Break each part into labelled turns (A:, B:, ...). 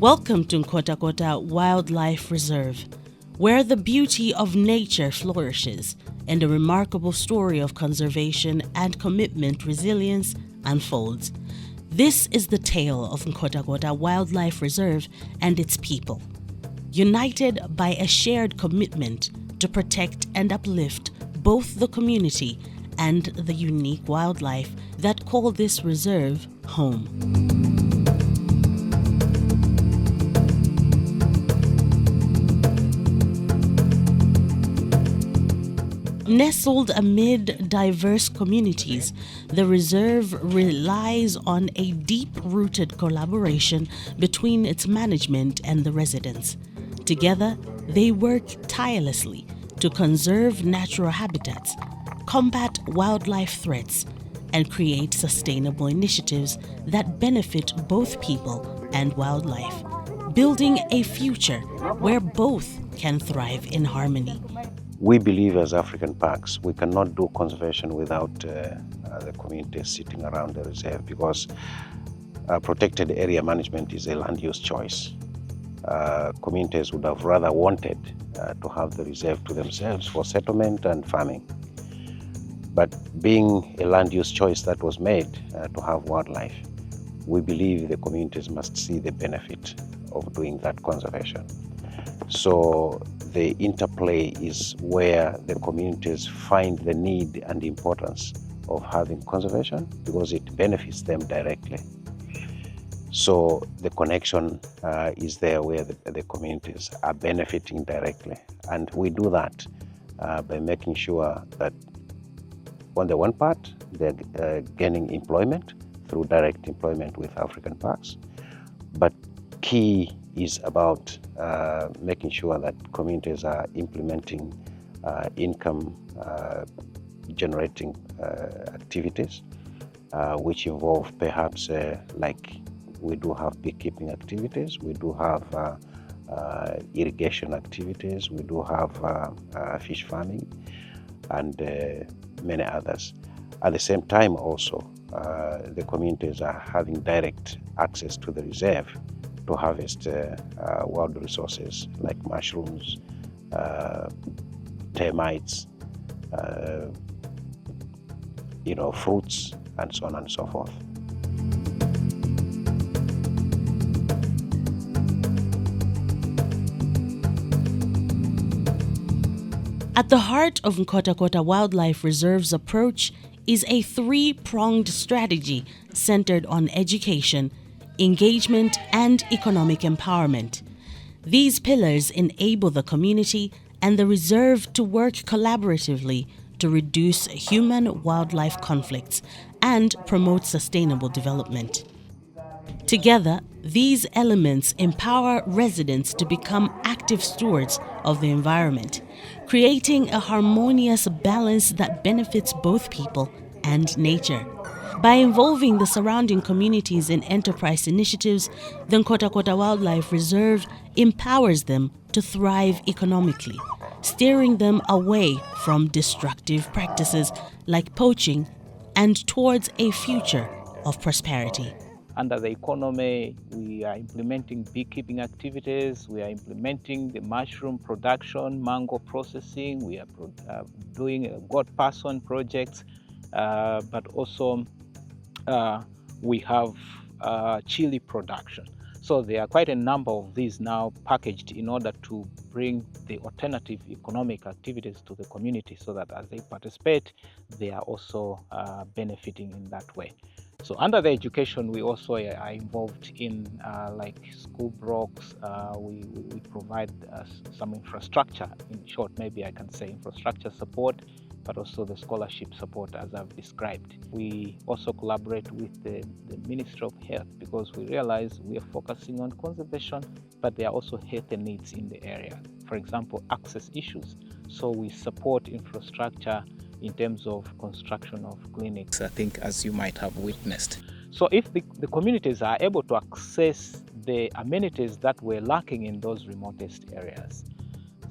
A: Welcome to Nkhotakota Wildlife Reserve, where the beauty of nature flourishes and a remarkable story of conservation and commitment resilience unfolds. This is the tale of Nkhotakota Wildlife Reserve and its people, united by a shared commitment to protect and uplift both the community and the unique wildlife that call this reserve home. Nestled amid diverse communities, the reserve relies on a deep-rooted collaboration between its management and the residents. Together, they work tirelessly to conserve natural habitats, combat wildlife threats, and create sustainable initiatives that benefit both people and wildlife, building a future where both can thrive in harmony.
B: We believe as African parks, we cannot do conservation without the communities sitting around the reserve, because protected area management is a land use choice. Communities would have rather wanted to have the reserve to themselves for settlement and farming. But being a land use choice that was made to have wildlife, we believe the communities must see the benefit of doing that conservation. So the interplay is where the communities find the need and the importance of having conservation, because it benefits them directly. So the connection is there where the communities are benefiting directly. And we do that by making sure that on the one part, they're gaining employment through direct employment with African parks. But key is about making sure that communities are implementing income generating activities, which involve perhaps like we do have beekeeping activities, we do have irrigation activities, we do have fish farming, and many others. At the same time also, the communities are having direct access to the reserve to harvest wild resources like mushrooms, termites, fruits, and so on and so forth.
A: At the heart of Nkhotakota Wildlife Reserve's approach is a three-pronged strategy centered on education, engagement, and economic empowerment. These pillars enable the community and the reserve to work collaboratively to reduce human-wildlife conflicts and promote sustainable development. Together, these elements empower residents to become active stewards of the environment, creating a harmonious balance that benefits both people and nature. By involving the surrounding communities in enterprise initiatives, the Nkhotakota Wildlife Reserve empowers them to thrive economically, steering them away from destructive practices like poaching and towards a future of prosperity.
C: Under the economy, we are implementing beekeeping activities, we are implementing the mushroom production, mango processing, we are doing goat person projects, but also we have chili production. So there are quite a number of these now packaged in order to bring the alternative economic activities to the community, so that as they participate, they are also benefiting in that way. So under the education, we also are involved in like school blocks. We provide some infrastructure. In short, maybe I can say infrastructure support, but also the scholarship support as I've described. We also collaborate with the Ministry of Health, because we realize we are focusing on conservation, but there are also health needs in the area. For example, access issues. So we support infrastructure in terms of construction of clinics, I think, as you might have witnessed. So if the communities are able to access the amenities that were lacking in those remotest areas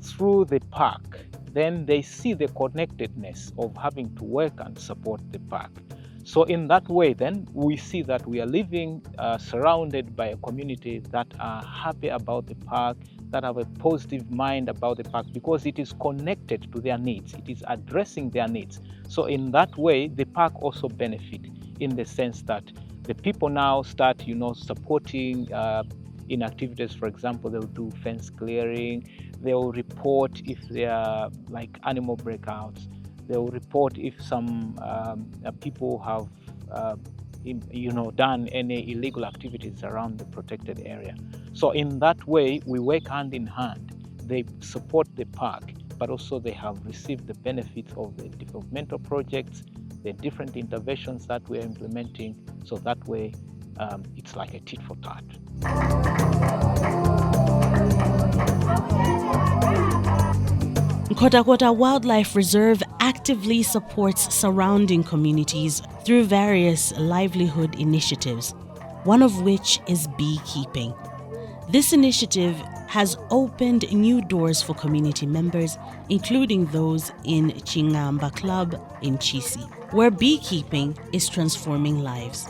C: through the park, then they see the connectedness of having to work and support the park. So in that way, then, we see that we are living surrounded by a community that are happy about the park, that have a positive mind about the park, because it is connected to their needs. It is addressing their needs. So in that way, the park also benefit in the sense that the people now start, supporting in activities. For example, they'll do fence clearing. They'll report if there are like animal breakouts. They'll report if some people have done any illegal activities around the protected area. So in that way, we work hand in hand. They support the park, but also they have received the benefits of the developmental projects, the different interventions that we are implementing. So that way, it's like a tit for tat.
A: Nkhotakota Wildlife Reserve actively supports surrounding communities through various livelihood initiatives, one of which is beekeeping. This initiative has opened new doors for community members, including those in Ching'amba Club in Chisi, where beekeeping is transforming lives.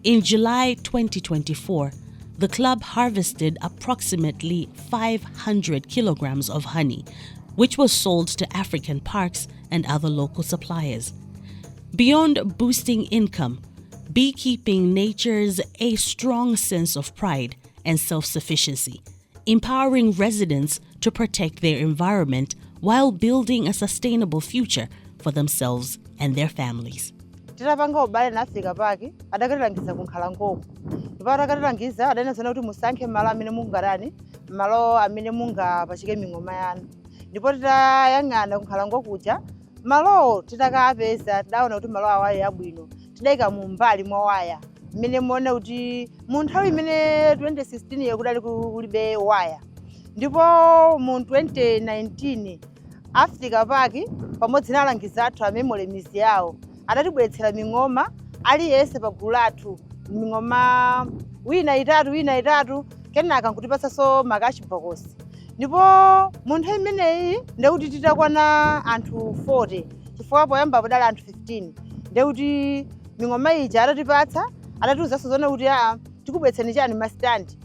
A: In July 2024, the club harvested approximately 500 kilograms of honey, which was sold to African parks and other local suppliers. Beyond boosting income, beekeeping nurtures a strong sense of pride and self-sufficiency, empowering residents to protect their environment while building a sustainable future for themselves and their families.
D: Tirapanga ubale na Africa Park adakatilangiza ku Nkhalangoku. Ndipo adakatilangiza adanena kuti musankhe malo amene mungarani, malo amene mungapachike ming'oma yanu. Ndipo titayang'ana ku Nkhalangoku kuja, malo titakapeza tidaona kuti malo awayi abwino. Tidayika mu mbali mwa waya. Mmene muone kuti mu nthawi imene 2016 yakudali kulibe waya. Ndipo mu 2019 Africa Park pamodzi nalangiza athu amemole mizi yawo. Adatibweretsera ming'oma aliyese pagulu lathu, ming'oma wina itatu kenaka nkutipatsanso makachibhokosi. Ndipo mu nthawi imeneyi ndekuti titakwana anthu 40 chifukwa poyamba padali anthu 15. Ndekuti ming'oma ija adatipatsa adatiuzanso zona kuti tikubweretseni chani masitandi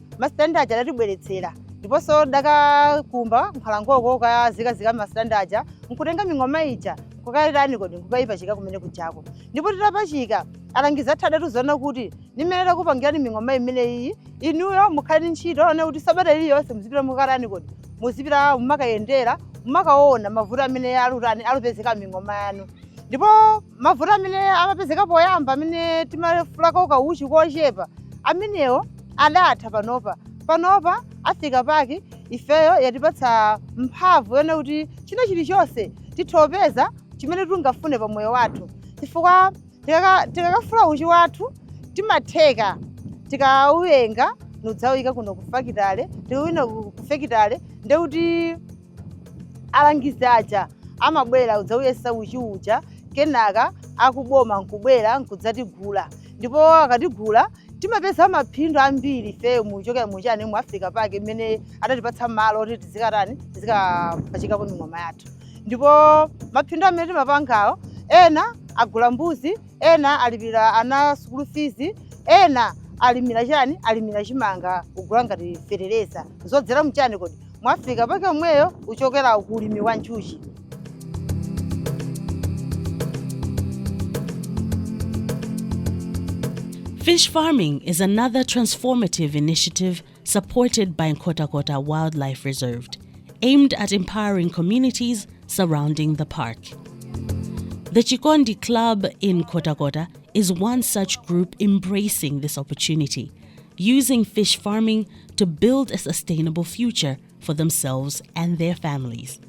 D: aja adatibweretsera. Ndiponso dakakumba Nkhalangoko kazikazika masitandi aja nkutenga ming'oma ija kukairani kodi kukayipachika kumene kujako. Ndipo titapachika alangiza athu adatuzana kuti nimene takupangirani ming'oma imeneyi inuyo mukhale ntchito one kuti sabata iliyonse muzipita mukarani kodi muzipita mumakayendera mumakaona mavuto amene alupezeka ming'oma yanu. Ndipo mavuto amene amapezeka poyamba amene timafulako kauchi kochepa amenewo adatha panopa Africa Park ifeyo yatipatsa mphamvu yone kuti china chilichonse titopeza chimene tungafune pa moyo wathu. Chifukwa tikakafula uchi wathu timatheka tikauyenga nudzawika kuno kufakitale tikawina kufekitale ndekuti alangiza aja amabwera udzauyesa uchi uja kenaka akuboma nkubwera nkudzatigula. Ndipo akatigula timapeza maphindu ambiri ifeyo muchoka muchani mu Africa Park imene adatipatsa malo kuti tizikapachika ku ming'oma yathu. Ndipo maphindu amene timapangawo ena agula mbuzi, ena alipira ana school fees, ena alimira chimanga kugula ngati fereleza zodzera mchani kodi mu Africa Park omweyo uchokera kulimi wa njuchi.
A: Fish farming is another transformative initiative supported by Nkhotakota Wildlife Reserve, aimed at empowering communities surrounding the park. The Chikondi Club in Nkhotakota is one such group embracing this opportunity, using fish farming to build a sustainable future for themselves and their families.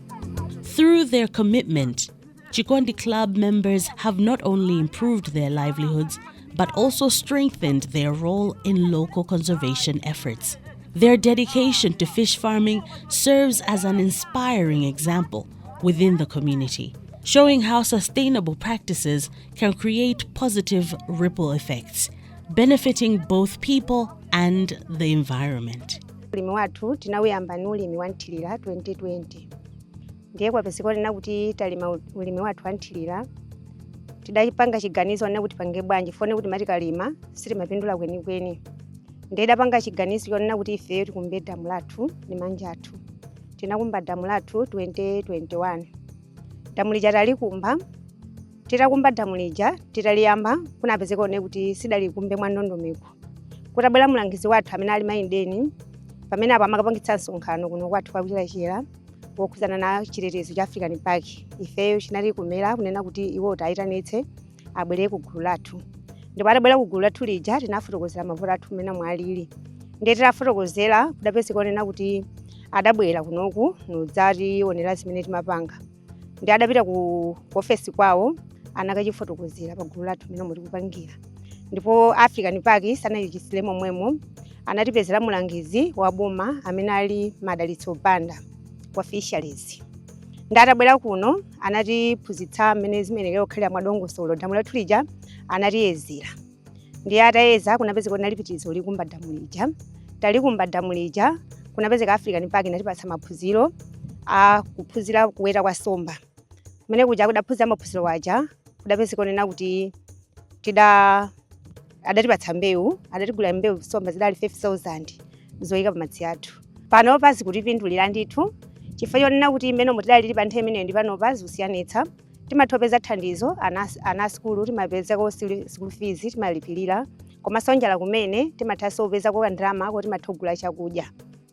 A: Through their commitment, Chikondi Club members have not only improved their livelihoods, but also strengthened their role in local conservation efforts. Their dedication to fish farming serves as an inspiring example within the community, showing how sustainable practices can create positive ripple effects, benefiting both people and the environment.
E: Ulimi wathu tinawuyamba ni ulimi wa nthilira 2020. Ndiye kwapezeka lina kuti talima ulimi wathu wa nthilira tidapanga chiganizo onena kuti pange bwanji fone kuti matikalima sitimapindula kwenikweni. Ndidapanga chiganizo chonena kuti ifeyo tikumbe damu lathu ndi manja athu. Tinakumba damu lathu 2021. Damu lija talikumba, titakumba damu lija titaliyamba kunapezeka one kuti sidalikumbe mwa ndondomeko. Kutabwera mulangizi wathu amene ali mayindeni pamene apa amakapangitsa msonkhano kuno kwathu kwakuchirachira wokhudzana na chitetezo cha African Park. Ifeyo chinali kumera kunena kuti iwo tayitanitse abwere ku gulu lathu. Ndipo atabwera ku gulu lathu lija tinafotokozera mavuto athu mmene mwalili. Ndiye titafotokozera kudapezeka onena kuti adabwera kunoku nudzati onera zimene timapanga. Ndi adapita ku ofesi kwawo anakachifotokozera pa gulu lathu mmene muri kupangira. Ndipo African Park sanayichisire momwemo anatipezera mulangizi wa boma amene ali Madalitso Banda wa fisheries. Ndatabwera kuno anatiphunzitsa mmene zimene okhalira mwadongosolo damu lathu lija anatiyezera. Ndiye atayeza kunapezeka nalipitizo likumba damu lija. Talikumba damu lija kunapezeka African Park inatipatsa maphunziro kuphunzira kuweta kwa somba. Mmene kuja kudaphunzira maphunziro waja kudapezeka onena kuti adatipatsa mbewu, adatigula mbewu somba zidali 5,000 zoyika pamadzi athu. Pano pazi kutipindulira ndithu chifukwa chonena kuti mmene mutidali pa nthawi imeneyo ndi pano pazi usiyanitsa. Timatopeza thandizo ana skulu timapezako school fees timalipirira. Komanso njala kumene timathanso kupeza kwa ndrama kuti timathogula chakudya.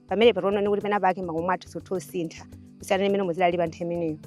E: Pamene patono kuti pena pake makomo athu sotosintha kusiyana mmene mutidali pa nthawi imeneyo.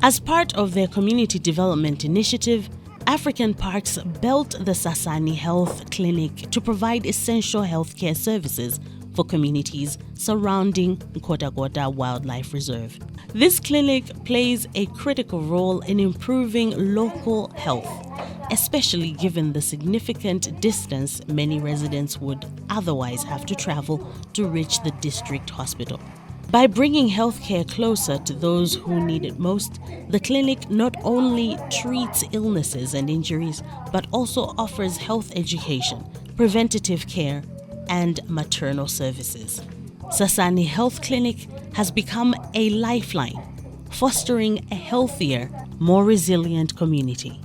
A: As part of their community development initiative, African Parks built the Sasani Health Clinic to provide essential healthcare services for communities surrounding Nkhotakota Wildlife Reserve. This clinic plays a critical role in improving local health, especially given the significant distance many residents would otherwise have to travel to reach the district hospital. By bringing healthcare closer to those who need it most, the clinic not only treats illnesses and injuries, but also offers health education, preventative care, and maternal services. Sasani Health Clinic has become a lifeline, fostering a healthier, more resilient community.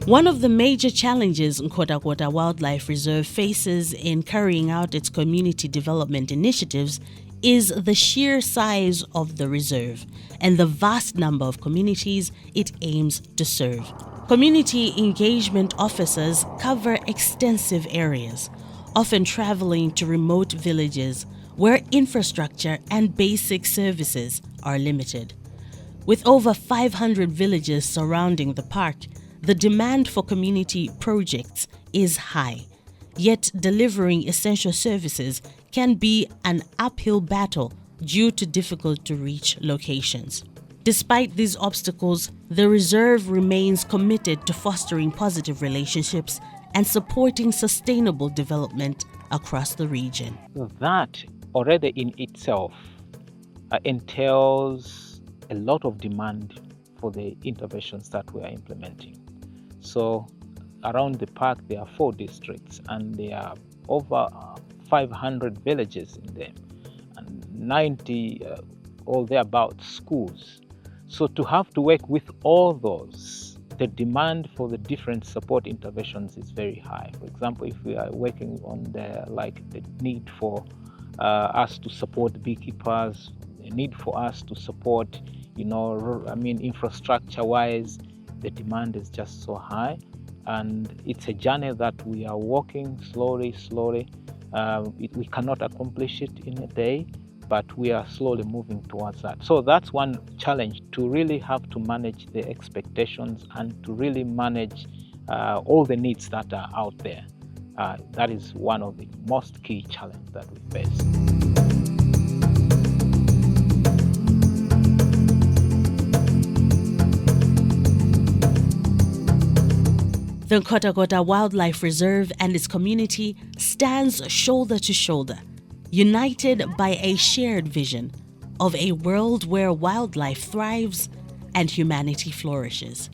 A: One of the major challenges Nkhotakota Wildlife Reserve faces in carrying out its community development initiatives is the sheer size of the reserve and the vast number of communities it aims to serve. Community engagement officers cover extensive areas, often traveling to remote villages where infrastructure and basic services are limited. With over 500 villages surrounding the park, the demand for community projects is high, yet delivering essential services can be an uphill battle due to difficult-to-reach locations. Despite these obstacles, the reserve remains committed to fostering positive relationships and supporting sustainable development across the region.
C: That already in itself entails a lot of demand for the interventions that we are implementing. So around the park there are 4 districts and there are over 500 villages in them and 90 or thereabouts schools. So to have to work with all those, the demand for the different support interventions is very high. For example, if we are working on the need for us to support beekeepers, the need for us to support, infrastructure-wise, the demand is just so high, and it's a journey that we are walking slowly. We cannot accomplish it in a day, but we are slowly moving towards that. So that's one challenge, to really have to manage the expectations and to really manage all the needs that are out there. That is one of the most key challenges that we face.
A: The Nkhotakota Wildlife Reserve and its community stands shoulder to shoulder, united by a shared vision of a world where wildlife thrives and humanity flourishes.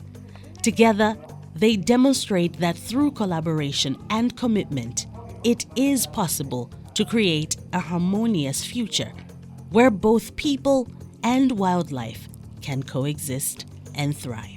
A: Together, they demonstrate that through collaboration and commitment, it is possible to create a harmonious future where both people and wildlife can coexist and thrive.